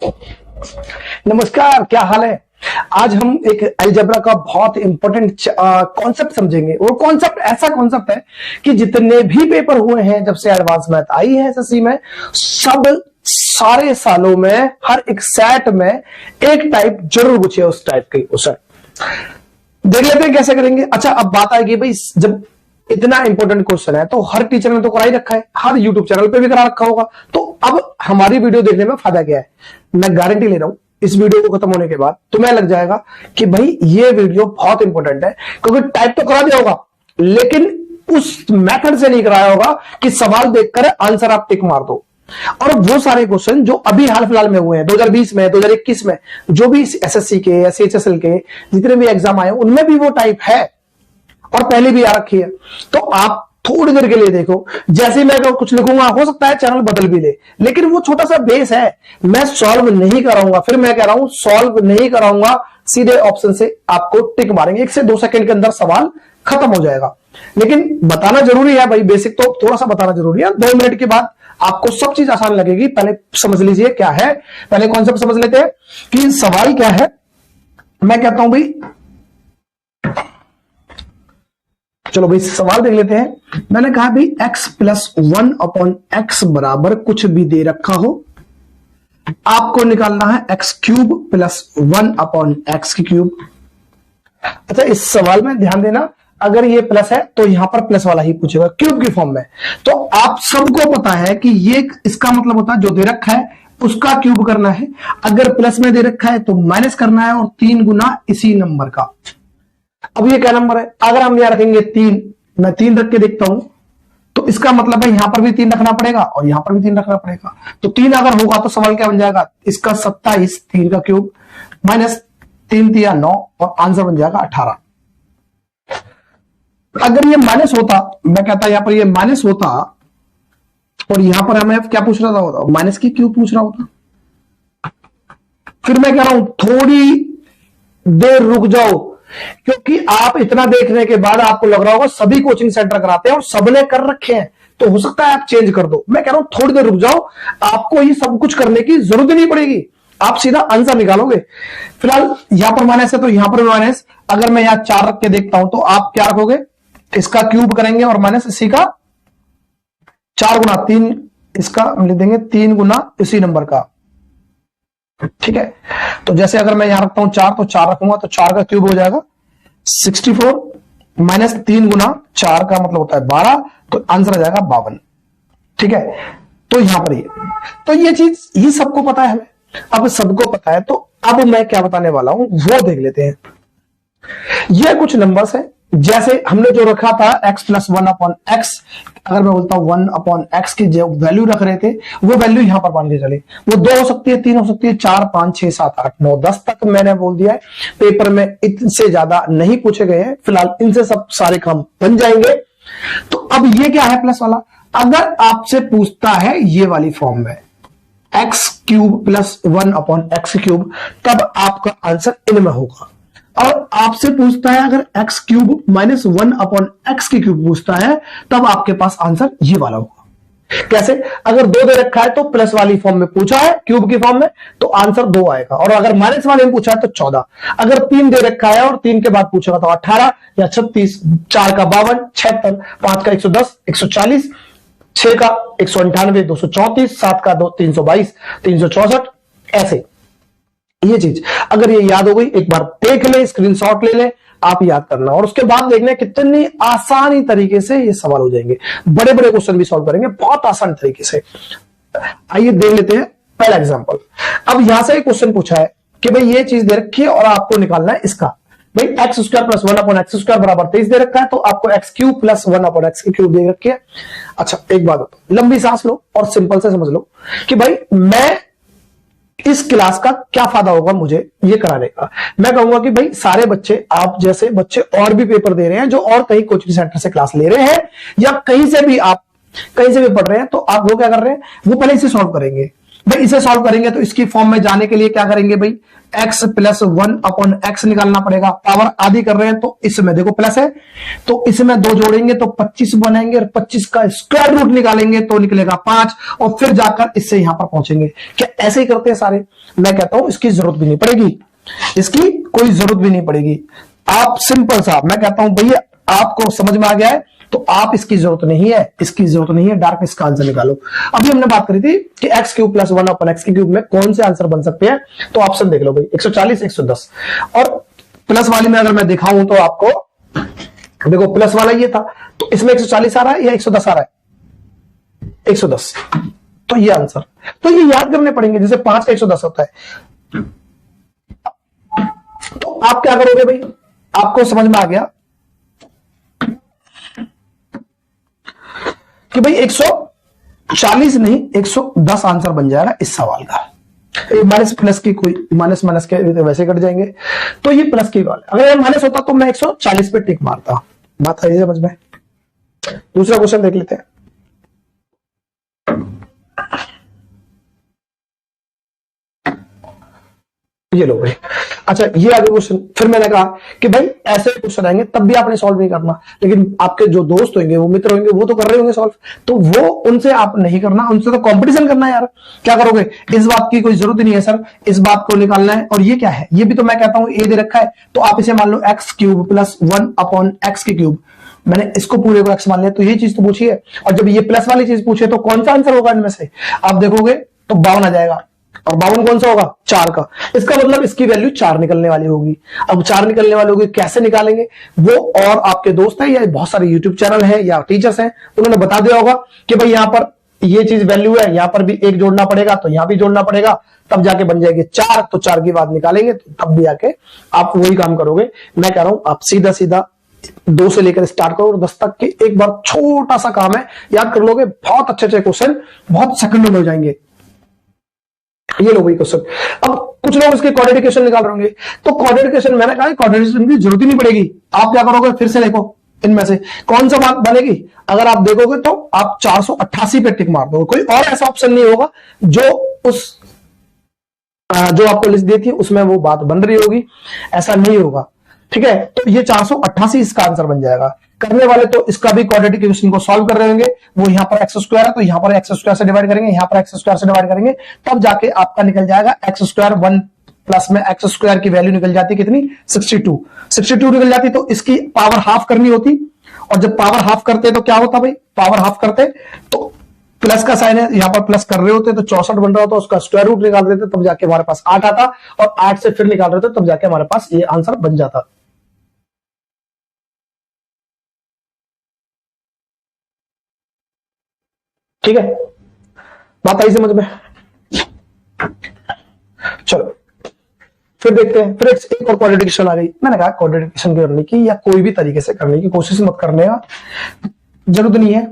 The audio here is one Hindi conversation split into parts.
नमस्कार, क्या हाल है। आज हम एक अलजेब्रा का बहुत इंपॉर्टेंट कॉन्सेप्ट समझेंगे। वो कॉन्सेप्ट ऐसा कॉन्सेप्ट है कि जितने भी पेपर हुए हैं जब से एडवांस मैथ आई है एसएससी में, सब सारे सालों में हर एक सेट में एक टाइप जरूर पूछे उस टाइप के क्वेश्चन। देख लेते हैं कैसे करेंगे। अच्छा, अब बात आएगी भाई, जब इतना इंपॉर्टेंट क्वेश्चन है तो हर टीचर ने तो करा ही रखा है, हर यूट्यूब चैनल पे भी करा रखा होगा, तो अब हमारी वीडियो देखने में फायदा क्या है। मैं गारंटी ले रहा हूं इस वीडियो को खत्म होने के बाद तुम्हें लग जाएगा कि भाई ये वीडियो बहुत इंपॉर्टेंट है, क्योंकि टाइप तो करा दिया होगा लेकिन उस मेथड से नहीं कराया होगा कि सवाल देखकर आंसर आप टिक मार दो। और वो सारे क्वेश्चन जो अभी हाल फिलहाल में हुए हैं 2020 में 2021 में, जो भी एसएससी के या सीएचएसएल के जितने भी एग्जाम आए उनमें भी वो टाइप है और पहले भी आ रखी है। तो आप थोड़ी देर के लिए देखो, जैसे ही मैं कुछ लिखूंगा हो सकता है चैनल बदल भी ले, लेकिन वो छोटा सा बेस है। मैं सॉल्व नहीं कराऊंगा, फिर मैं कह रहा हूं सॉल्व नहीं कराऊंगा, सीधे ऑप्शन से आपको टिक मारेंगे, 1 से 2 सेकंड के अंदर सवाल खत्म हो जाएगा। लेकिन बताना जरूरी है भाई, बेसिक तो थोड़ा सा बताना जरूरी है। 2 मिनट के बाद आपको सब चीज आसान लगेगी। पहले समझ लीजिए क्या है, पहले कॉन्सेप्ट समझ लेते हैं कि सवाल क्या है। मैं कहता हूं भाई, चलो भाई सवाल देख लेते हैं। मैंने कहा भाई x प्लस 1/x बराबर कुछ भी दे रखा हो, आपको निकालना है x क्यूब प्लस 1/x की क्यूब। अच्छा, इस सवाल में ध्यान देना, अगर ये प्लस है तो यहां पर प्लस वाला ही पूछेगा क्यूब की फॉर्म में। तो आप सबको पता है कि ये इसका मतलब होता है जो दे रखा है उसका क्यूब करना है, अगर प्लस में दे रखा है तो माइनस करना है और 3 गुना इसी नंबर का। अब ये क्या नंबर है, अगर हम यहां रखेंगे 3, मैं 3 रख के देखता हूं तो इसका मतलब है यहां पर भी 3 रखना पड़ेगा और यहां पर भी 3 रखना पड़ेगा। तो 3 अगर होगा तो सवाल क्या बन जाएगा, इसका 27, 3 का क्यूब माइनस 3 3 9 और आंसर बन जाएगा 18। अगर ये माइनस होता, मैं कहता यहां पर ये माइनस होता और यहां पर हमें क्या पूछ रहा था, माइनस की क्यूब पूछ रहा होता। फिर मैं कह रहा हूं थोड़ी देर रुक जाओ, क्योंकि आप इतना देखने के बाद आपको लग रहा होगा सभी कोचिंग सेंटर कराते हैं और सबने कर रखे हैं, तो हो सकता है आप चेंज कर दो। मैं कह रहा हूं थोड़ी देर रुक जाओ, आपको ये सब कुछ करने की जरूरत ही नहीं पड़ेगी, आप सीधा आंसर निकालोगे। फिलहाल यहां पर माइनस है तो यहां पर भी माइनस। अगर मैं यहां 4 रख के देखता हूं तो आप क्या रखोगे, इसका क्यूब करेंगे और माइनस इसी का 4 गुना 3, इसका हम लिख देंगे 3 गुना इसी नंबर का। ठीक है, तो जैसे अगर मैं यहां रखता हूं 4 तो 4 रखूंगा तो 4 का क्यूब हो जाएगा 64 माइनस 3 गुना 4 का मतलब होता है 12, तो आंसर आ जाएगा 52। ठीक है, तो यहां पर तो ये चीज ये सबको पता है हमें। अब सबको पता है तो अब मैं क्या बताने वाला हूं वो देख लेते हैं। ये कुछ नंबर्स है, जैसे हमने जो रखा था x प्लस 1/x, अगर मैं बोलता हूं 1/x की जो वैल्यू रख रहे थे वो वैल्यू यहां पर मान के चले, वो 2 हो सकती है, 3 हो सकती है, 4 5 6 7 8 9 10 तक मैंने बोल दिया है। पेपर में इनसे ज्यादा नहीं पूछे गए हैं, फिलहाल इनसे सब सारे काम बन जाएंगे। तो अब ये क्या है प्लस वाला, अगर आपसे पूछता है ये वाली फॉर्म में x cube plus 1/x cube, तब आपका आंसर इनमें होगा। और आपसे पूछता है अगर x क्यूब माइनस 1/x की क्यूब पूछता है, तब आपके पास आंसर ये वाला होगा। कैसे, अगर 2 दे रखा है तो प्लस वाली फॉर्म में पूछा है क्यूब की फॉर्म में तो आंसर 2 आएगा, और अगर माइनस वाले में पूछा है तो 14। अगर 3 दे रखा है और 3 के बाद पूछेगा तो 18 या 36, 4 का 52, 76, 5 का 110, 140, 6 का 198, 234, 7 का 322, 364, ऐसे। ये चीज अगर ये याद हो गई, एक बार देख ले, स्क्रीनशॉट ले ले, आप याद करना, और उसके बाद देखना कितनी आसानी तरीके से ये सवाल हो जाएंगे। बड़े बड़े क्वेश्चन भी सॉल्व करेंगे बहुत आसान तरीके से। आइए देख लेते हैं पहला एग्जांपल। अब यहां से एक क्वेश्चन पूछा है कि भाई ये चीज दे रखी है और आपको निकालना है इसका। भाई x स्क्वायर प्लस 1/x बराबर 23 दे रखा है, तो आपको x क्यूब प्लस 1/x की क्यूब दे रखी है। अच्छा, एक बात बताओ, लंबी सांस लो और सिंपल से समझ लो कि भाई मैं इस क्लास का क्या फायदा होगा मुझे ये कराने का। मैं कहूंगा कि भाई सारे बच्चे, आप जैसे बच्चे और भी पेपर दे रहे हैं, जो और कहीं कोचिंग सेंटर से क्लास ले रहे हैं या कहीं से भी आप कहीं से भी पढ़ रहे हैं, तो आप वो क्या कर रहे हैं, वो पहले इसे सॉल्व करेंगे। भाई इसे सॉल्व करेंगे तो इसकी फॉर्म में जाने के लिए क्या करेंगे भाई, x प्लस 1/x निकालना पड़ेगा। पावर आधी कर रहे हैं तो इसमें देखो प्लस है, तो इसमें 2 जोड़ेंगे तो 25 बनाएंगे और 25 का स्क्वायर रूट निकालेंगे तो निकलेगा 5, और फिर जाकर इससे यहां पर पहुंचेंगे। क्या ऐसे ही करते हैं सारे? मैं कहता हूं इसकी जरूरत भी नहीं पड़ेगी, इसकी कोई जरूरत भी नहीं पड़ेगी। आप सिंपल सा, मैं कहता हूं भैया आपको समझ में आ गया है तो आप इसकी जरूरत नहीं है, इसकी जरूरत नहीं है, डायरेक्ट इसका आंसर निकालो। अभी हमने बात करी थी कि x क्यूब प्लस 1/x के क्यूब में कौन से आंसर बन सकते हैं, तो ऑप्शन देख लो भाई 140, 110। और प्लस वाली में अगर मैं दिखाऊं तो आपको देखो प्लस वाला ये था, तो इसमें 140 आ रहा है या 110 आ रहा है? 110, तो ये आंसर, तो ये याद करने पड़ेंगे, जैसे 5 का 110 होता है। तो आप क्या करोगे भाई, आपको समझ में आ गया कि भाई 140 नहीं 110 आंसर बन जाएगा इस सवाल का। माइनस प्लस की कोई माइनस माइनस के वैसे कट जाएंगे, तो ये प्लस की बात है। अगर ये माइनस होता तो मैं 140 पे टिक मारता। बात आई समझ में? दूसरा क्वेश्चन देख लेते हैं। ये लो भाई, अच्छा ये आगे क्वेश्चन, फिर मैंने कहा कि भाई ऐसे क्वेश्चन आएंगे तब भी आपने सॉल्व नहीं करना, लेकिन आपके जो दोस्त होंगे, वो मित्र होंगे, वो तो कर रहे होंगे सॉल्व, तो वो उनसे आप नहीं करना, उनसे तो कंपटीशन करना है यार। क्या करोगे, इस बात की कोई जरूरत नहीं है सर, इस बात को निकालना है, और ये क्या है, ये भी तो मैं कहता हूं ए दे रखा है, तो आप इसे मान लो x क्यूब प्लस 1/x के क्यूब, मैंने इसको पूरे को x मान लिया, तो ये चीज तो पूछी है। और जब ये प्लस वाली चीज पूछे तो कौन सा आंसर होगा इनमें से, आप देखोगे तो 52 आ जाएगा, और 52 कौन सा होगा, 4 का। इसका मतलब इसकी वैल्यू 4 निकलने वाली होगी। अब 4 निकलने वाली होगी, कैसे निकालेंगे वो, और आपके दोस्त हैं या बहुत सारे यूट्यूब चैनल हैं या टीचर्स हैं, उन्होंने बता दिया होगा कि भाई यहां पर ये चीज वैल्यू है, यहां पर भी 1 जोड़ना पड़ेगा, तो यहां भी जोड़ना पड़ेगा, तब जाके बन जाएगी 4, तो 4 की बात निकालेंगे, तो तब भी आके आप वही काम करोगे। मैं कह रहा हूं आप सीधा सीधा 2 से लेकर स्टार्ट करो और 10 तक के एक बार छोटा सा काम है, याद कर लोगे, बहुत अच्छे अच्छे क्वेश्चन बहुत सेकंडों में हो जाएंगे। ये लो भाई क्वेश्चन। अब कुछ लोग इसके क्वाड्रेटिकेशन निकाल रहे होंगे, तो क्वाड्रेटिकेशन मैंने कहा क्वाड्रेटिकेशन की जरूरत ही नहीं पड़ेगी। आप क्या करोगे, फिर से देखो इनमें से कौन सा बात बनेगी, अगर आप देखोगे तो आप 488 पे टिक मार दोगे, कोई और ऐसा ऑप्शन नहीं होगा जो उस जो आपको लिस्ट दी थी उसमें वो बात बन रही होगी, ऐसा नहीं होगा, ठीक है। तो ये 488 इसका आंसर बन जाएगा। करने वाले तो इसका भी क्वाड्रेटिक इक्वेशन को सॉल्व कर रहे होंगे, वो यहां पर एक्स स्क्वायर है तो यहां पर एक्स स्क्वायर से डिवाइड करेंगे, यहां पर एक्स स्क्वायर से डिवाइड करेंगे, तब जाके आपका निकल जाएगा एक्स स्क्वायर 1 प्लस में एक्स स्क्वायर की वैल्यू निकल जाती कितनी, 62 निकल जाती, तो इसकी पावर हाफ करनी होती, और जब पावर हाफ करते तो क्या होता भाई, पावर हाफ करते तो प्लस का साइन है, यहां पर प्लस कर रहे होते तो 64 बन रहा होता, उसका स्क्वायर रूट निकाल रहे थे तब जाके हमारे पास 8 आता, और 8 से फिर निकाल रहे थे तब जाके हमारे पास ये आंसर बन जाता। ठीक है, बात आई समझ में? चलो फिर देखते हैं, फिर एक और क्वाड्रेटिकेशन आ गई। मैंने कहा क्वाड्रेटिकेशन करने की या कोई भी तरीके से करने की कोशिश मत करने का, जरूरत नहीं है।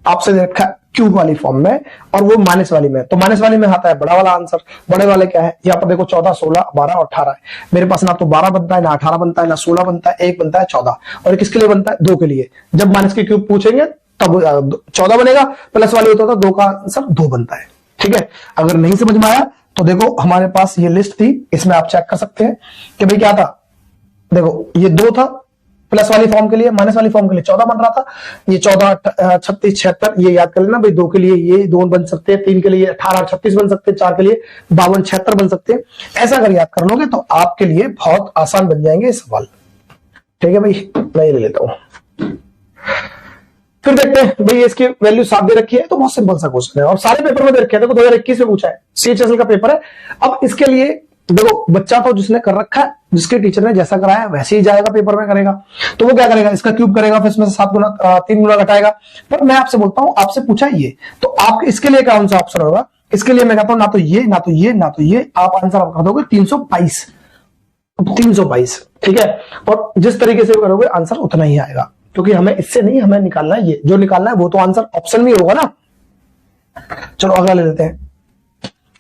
आपसे देखा क्यूब वाली फॉर्म में और वो माइनस वाली में, तो माइनस वाली में आता है बड़ा वाला आंसर। बड़े वाले क्या है, यहाँ पर देखो 14, 16, 12 और 18 है। मेरे पास ना तो 12 बनता है, ना 18 बनता है, ना 16 बनता है, 1 बनता है 14। और किसके लिए बनता है, 2 के लिए। जब माइनस के क्यूब पूछेंगे तब 14 बनेगा, प्लस वाले होता था 2 का आंसर 2 बनता है। ठीक है, अगर नहीं समझ में आया तो देखो हमारे पास ये लिस्ट थी, इसमें आप चेक कर सकते हैं कि भाई क्या था। देखो ये 2 था प्लस वाली फॉर्म के लिए, माइनस वाली फॉर्म के लिए 14 बन रहा था। ये 14, 36, 76 ये याद कर लेना भाई। 2 के लिए ये 2 बन सकते हैं, 3 के लिए 18, 36 बन सकते हैं, 4 के लिए 52, 76 बन सकते हैं। ऐसा अगर याद कर लोगे तो आपके लिए बहुत आसान बन जाएंगे ये सवाल। ठीक है भाई, मैं ये ले लेता हूं। फिर देखते हैं भाई, इसकी वैल्यू 7 दे रखी है, तो बहुत सिंपल सा क्वेश्चन है और सारे पेपर में दे रखे हैं। देखो 2021 में पूछा है, सीएचएसएल का पेपर है। अब इसके लिए देखो बच्चा तो जिसने कर रखा है, जिसके टीचर ने जैसा कराया वैसे ही जाएगा पेपर में करेगा, तो वो क्या करेगा, इसका क्यूब करेगा, फिर इसमें से 3 गुना घटाएगा। पर मैं आपसे बोलता हूं, आपसे पूछा ये, तो आप इसके लिए कौन सा ऑप्शन होगा? इसके लिए मैं कहता हूं ना तो ये, ना तो ये, ना तो ये, आप आंसर आप कर दोगे 322। 322, ठीक है। और जिस तरीके से करोगे आंसर उतना ही आएगा, क्योंकि हमें इससे नहीं, हमें निकालना है ये, जो निकालना है वो तो आंसर ऑप्शन में होगा ना। चलो अगला ले लेते हैं।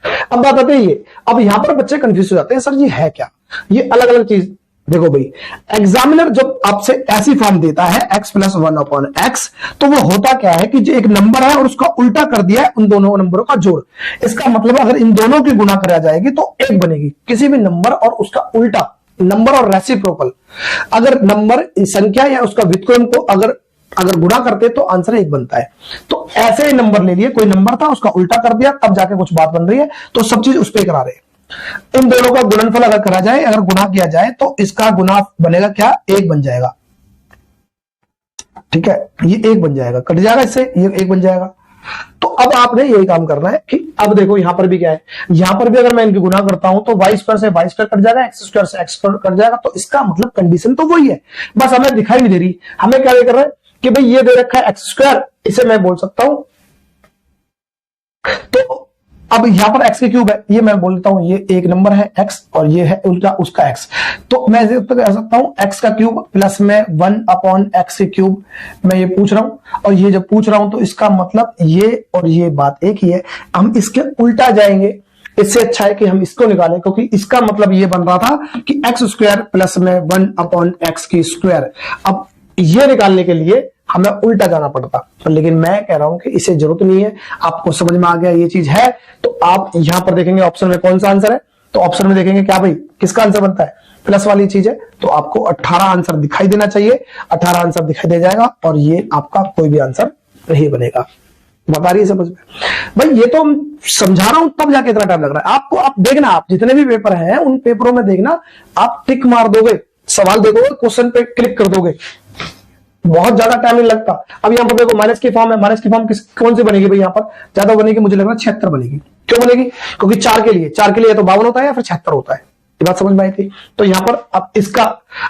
अब बात आती है ये, अब यहां पर बच्चे कंफ्यूज हो जाते हैं, सर ये है क्या, ये अलग अलग चीज देखो भाई, एग्जामिनर जब आपसे ऐसी फॉर्म देता है x प्लस 1/x, तो वो होता क्या है कि जो एक नंबर है और उसका उल्टा कर दिया है उन दोनों नंबरों का जोड़। इसका मतलब अगर इन दोनों की गुणा करा जाएगी तो एक बनेगी। किसी भी नंबर और उसका उल्टा, नंबर और रेसिप्रोकल, अगर नंबर संख्या या उसका व्युत्क्रम को अगर गुणा करते तो आंसर एक बनता है। तो ऐसे ही नंबर ले लिए, कोई नंबर था उसका उल्टा कर दिया, तब जाके कुछ बात बन रही है, तो सब चीज उस पर करा रहे हैं। इन दोनों का गुणनफल अगर करा जाए, अगर गुणा किया जाए तो इसका गुना बनेगा क्या, एक बन जाएगा। ठीक है, ये एक बन जाएगा, कट जाएगा इससे, ये एक बन जाएगा। तो अब आपने यही काम करना है कि अब देखो यहां पर भी क्या है, यहां पर भी अगर मैं इनकी गुना करता हूं तो y स्क्वायर से y स्क्वायर कट जाएगा, x स्क्वायर से x स्क्वायर कट जाएगा। तो इसका मतलब कंडीशन तो वही है, बस हमें दिखाई नहीं दे रही। हमें क्या कर रहा है कि भाई ये दे रखा है एक्स स्क्वायर, इसे मैं बोल सकता हूं, तो अब यहां पर x की क्यूब है, ये मैं बोलता हूं ये एक नंबर है x और ये है उल्टा उसका x। तो मैं कह सकता हूं x का क्यूब प्लस में 1/x की क्यूब, मैं ये पूछ रहा हूं। और ये जब पूछ रहा हूं तो इसका मतलब ये और ये बात एक ही है, हम इसके उल्टा जाएंगे। इससे अच्छा है कि हम इसको निकालें, क्योंकि इसका मतलब ये बन रहा था कि x स्क्वायर प्लस में 1/x की स्क्वायर। अब ये निकालने के लिए हमें उल्टा जाना पड़ता, लेकिन मैं कह रहा हूं कि इसे जरूरत नहीं है। आपको समझ में आ गया ये चीज है, तो आप यहां पर देखेंगे ऑप्शन में कौन सा आंसर है, तो ऑप्शन में देखेंगे क्या भाई किसका आंसर बनता है, प्लस वाली चीज है। तो आपको 18 आंसर दिखाई देना चाहिए, 18 आंसर दिखाई दे जाएगा और ये आपका कोई भी आंसर नहीं बनेगा। बता रही है समझ में भाई, ये तो समझा रहा हूं तब जाके इतना टाइम लग रहा है आपको। आप देखना, आप जितने भी पेपर हैं उन पेपरों में देखना, आप टिक मार दोगे, सवाल देखोगे, क्वेश्चन पे क्लिक कर दोगे, बहुत ज्यादा टाइम नहीं लगता। अब यहाँ पर देखो माइनस की फॉर्म है, माइनस की फॉर्म कौन सी बनेगी भाई, यहाँ पर ज्यादा बनेगी, मुझे लग रहा है 76 बनेगी। क्यों बनेगी, क्योंकि 4 के लिए तो 52 होता है या फिर 76 होता है। ये बात समझ में आई थी। तो यहाँ पर अब इसका,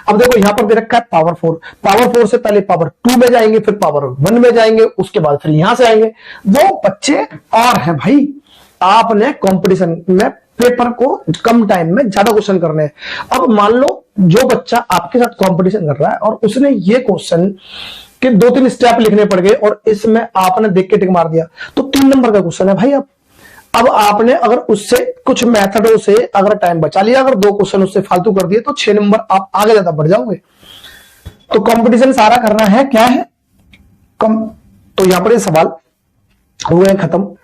अब देखो यहाँ पर दे रखा है पावर 4, पावर 4 से पहले पावर 2 में जाएंगे, फिर पावर 1 में जाएंगे, उसके बाद फिर यहां से आएंगे। वो बच्चे और है भाई, आपने कंपटीशन में पेपर को कम टाइम में ज्यादा क्वेश्चन करने हैं। अब मान लो जो बच्चा आपके साथ कंपटीशन कर रहा है और उसने ये क्वेश्चन के 2-3 स्टेप लिखने पड़ गए और इसमें आपने देख के टिक मार दिया, तो 3 नंबर का क्वेश्चन है भाई। अब आपने अगर उससे कुछ मेथडों से अगर टाइम बचा लिया, अगर 2 क्वेश्चन उससे फालतू कर दिए, तो 6 नंबर आप आगे ज्यादा बढ़ जाओगे। तो कंपटीशन सारा करना है क्या है कम। तो यहां पर ये सवाल हुए खत्म,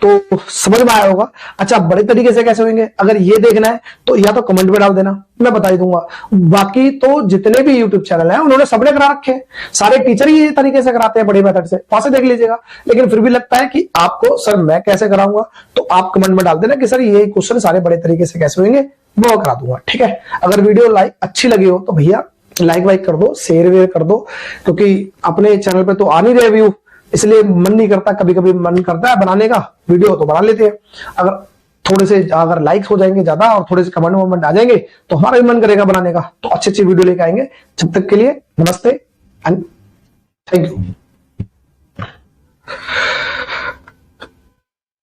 तो समझ में आया होगा। अच्छा, बड़े तरीके से कैसे होंगे, अगर ये देखना है तो या तो कमेंट में डाल देना, मैं बता ही दूंगा। बाकी तो जितने भी यूट्यूब चैनल हैं उन्होंने सबने करा रखे हैं, सारे टीचर ही ये तरीके से कराते हैं बड़े मेथड से, वहां से देख लीजिएगा। लेकिन फिर भी लगता है कि आपको सर मैं कैसे कराऊंगा, तो आप कमेंट में डाल देना कि सर ये क्वेश्चन सारे बड़े तरीके से कैसे होंगे, वो करा दूंगा। ठीक है, अगर वीडियो अच्छी लगी हो तो भैया लाइक वाइक कर दो, शेयर वेयर कर दो, क्योंकि अपने चैनल पे तो आ नहीं रहे व्यू, इसलिए मन नहीं करता, कभी कभी मन करता है बनाने का, वीडियो तो बना लेते हैं। अगर थोड़े से अगर लाइक्स हो जाएंगे ज्यादा और थोड़े से कमेंट वमेंट आ जाएंगे तो हमारा भी मन करेगा बनाने का, तो अच्छी अच्छी वीडियो लेके आएंगे। जब तक के लिए नमस्ते एंड थैंक यू।